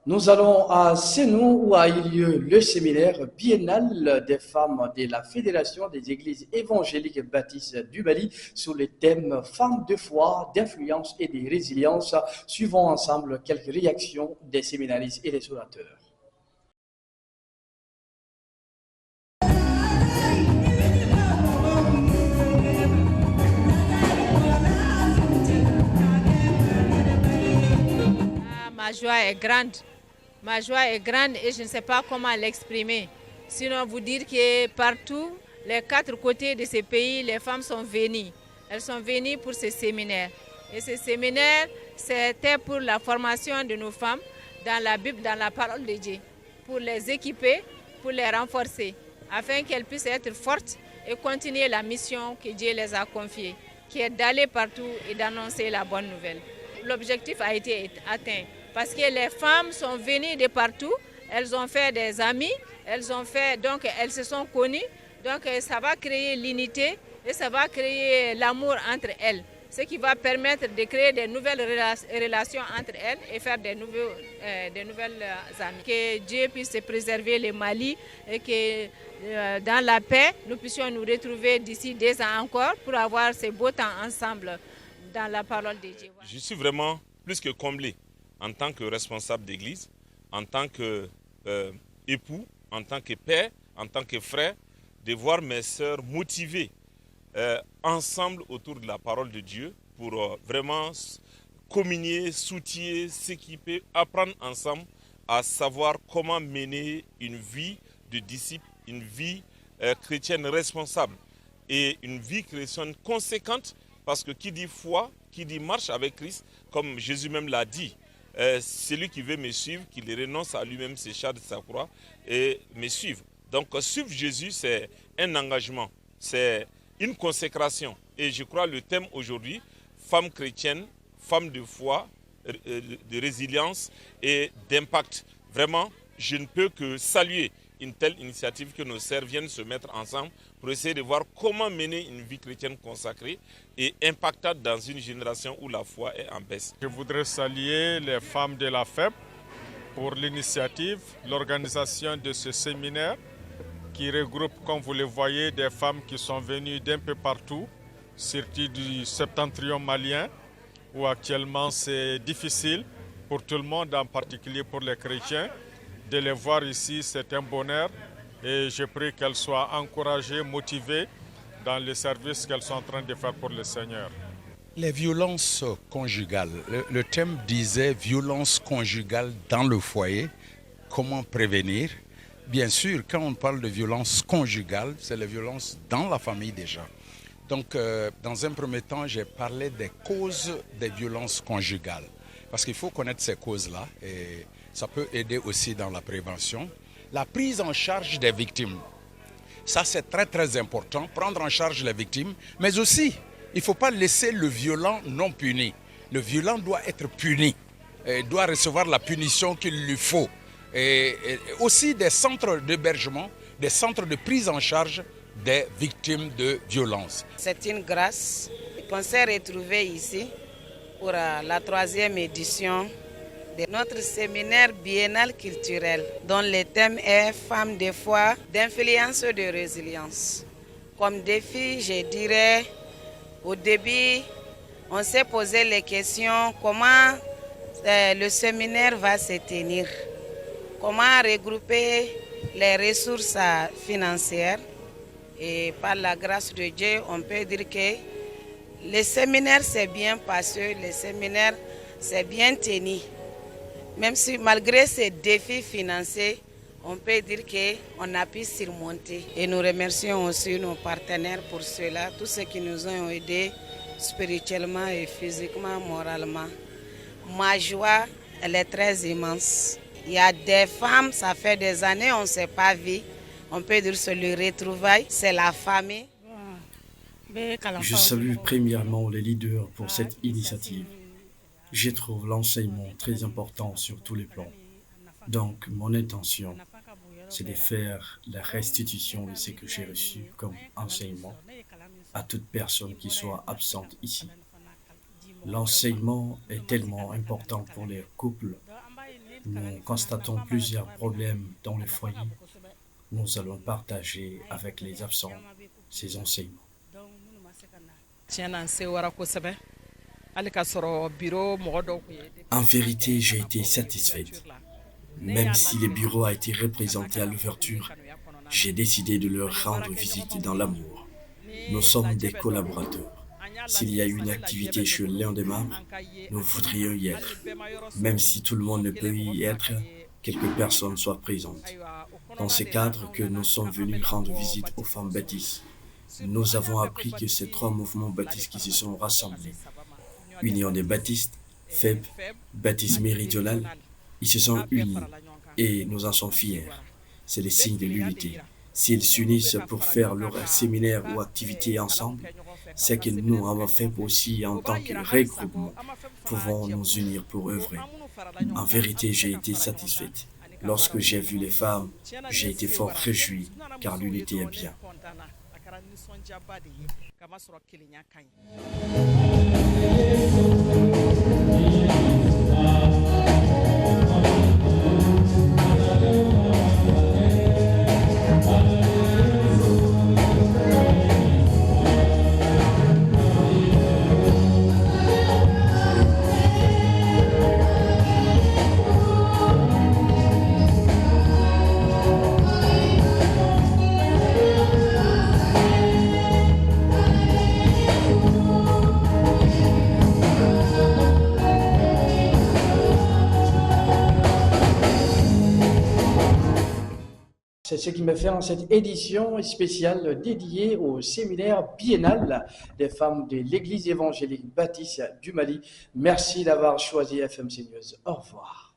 Nous allons à Sénou où a eu lieu le séminaire biennal des femmes de la Fédération des Églises évangéliques baptistes du Mali sur les thèmes femmes de foi, d'influence et de résilience. Suivons ensemble quelques réactions des séminaristes et des orateurs. Ma joie est grande. Ma joie est grande et je ne sais pas comment l'exprimer. Sinon, vous dire que partout, les quatre côtés de ce pays, les femmes sont venues. Elles sont venues pour ce séminaire. Et ce séminaire, c'était pour la formation de nos femmes dans la Bible, dans la parole de Dieu, pour les équiper, pour les renforcer, afin qu'elles puissent être fortes et continuer la mission que Dieu les a confiée, qui est d'aller partout et d'annoncer la bonne nouvelle. L'objectif a été atteint parce que les femmes sont venues de partout, elles ont fait des amis, elles se sont connues, donc ça va créer l'unité et ça va créer l'amour entre elles, ce qui va permettre de créer de nouvelles relations entre elles et faire de nouvelles amies. Que Dieu puisse préserver le Mali et que dans la paix, nous puissions nous retrouver d'ici 2 ans encore pour avoir ce beau temps ensemble dans la parole de Dieu. Je suis vraiment plus que comblé en tant que responsable d'église, en tant qu'époux, en tant que père, en tant que frère, de voir mes sœurs motivées ensemble autour de la parole de Dieu pour vraiment communier, s'outiller, s'équiper, apprendre ensemble à savoir comment mener une vie de disciple, une vie chrétienne responsable et une vie chrétienne conséquente, parce que qui dit foi, qui dit marche avec Christ, comme Jésus même l'a dit, celui qui veut me suivre, qu'il renonce à lui-même, ses charges de sa croix et me suivre. Donc suivre Jésus, c'est un engagement, c'est une consécration. Et je crois le thème aujourd'hui, femme chrétienne, femme de foi, de résilience et d'impact. Vraiment, je ne peux que saluer une telle initiative que nos sœurs viennent se mettre ensemble pour essayer de voir comment mener une vie chrétienne consacrée et impactante dans une génération où la foi est en baisse. Je voudrais saluer les femmes de la FEB pour l'initiative, l'organisation de ce séminaire qui regroupe, comme vous le voyez, des femmes qui sont venues d'un peu partout, surtout du septentrion malien, où actuellement c'est difficile pour tout le monde, en particulier pour les chrétiens. De les voir ici, c'est un bonheur et je prie qu'elles soient encouragées, motivées dans le service qu'elles sont en train de faire pour le Seigneur. Les violences conjugales, le thème disait violence conjugale dans le foyer, comment prévenir? Bien sûr, quand on parle de violence conjugale, c'est la violence dans la famille déjà. Donc, dans un premier temps, j'ai parlé des causes des violences conjugales. Parce qu'il faut connaître ces causes-là et ça peut aider aussi dans la prévention. La prise en charge des victimes, ça c'est très très important, prendre en charge les victimes, mais aussi, il ne faut pas laisser le violent non puni. Le violent doit être puni, doit recevoir la punition qu'il lui faut. Et aussi des centres d'hébergement, des centres de prise en charge des victimes de violences. C'est une grâce qu'on s'est retrouvés ici pour la 3e édition de notre séminaire biennal culturel, dont le thème est Femmes de foi, d'influence et de résilience. Comme défi, je dirais, au début, on s'est posé les questions comment le séminaire va se tenir, comment regrouper les ressources financières. Et par la grâce de Dieu, on peut dire que le séminaire s'est bien passé, le séminaire s'est bien tenu. Même si malgré ces défis financiers, on peut dire qu'on a pu surmonter. Et nous remercions aussi nos partenaires pour cela, tous ceux qui nous ont aidés spirituellement et physiquement, moralement. Ma joie, elle est très immense. Il y a des femmes, ça fait des années, on ne s'est pas vu. On peut dire que c'est le retrouvail, c'est la famille. Je salue premièrement les leaders pour cette initiative. Je trouve l'enseignement très important sur tous les plans. Donc, mon intention, c'est de faire la restitution de ce que j'ai reçu comme enseignement à toute personne qui soit absente ici. L'enseignement est tellement important pour les couples, nous constatons plusieurs problèmes dans le foyer. Nous allons partager avec les absents ces enseignements. En vérité, j'ai été satisfaite. Même si le bureau a été représenté à l'ouverture, j'ai décidé de leur rendre visite dans l'amour. Nous sommes des collaborateurs. S'il y a une activité chez l'un des membres, nous voudrions y être. Même si tout le monde ne peut y être, quelques personnes soient présentes. Dans ce cadre que nous sommes venus rendre visite aux femmes baptistes, nous avons appris que ces 3 mouvements baptistes qui se sont rassemblés, Union des baptistes, FEB, Baptiste méridional, ils se sont unis et nous en sommes fiers. C'est le signe de l'unité. S'ils s'unissent pour faire leur séminaire ou activité ensemble, c'est que nous avons fait aussi en tant que regroupement, pouvons nous unir pour œuvrer. En vérité, j'ai été satisfaite. Lorsque j'ai vu les femmes, j'ai été fort réjoui, car l'unité est bien. C'est ce qui me fait en cette édition spéciale dédiée au séminaire biennal des femmes de l'Église évangélique baptiste du Mali. Merci d'avoir choisi FMC News. Au revoir.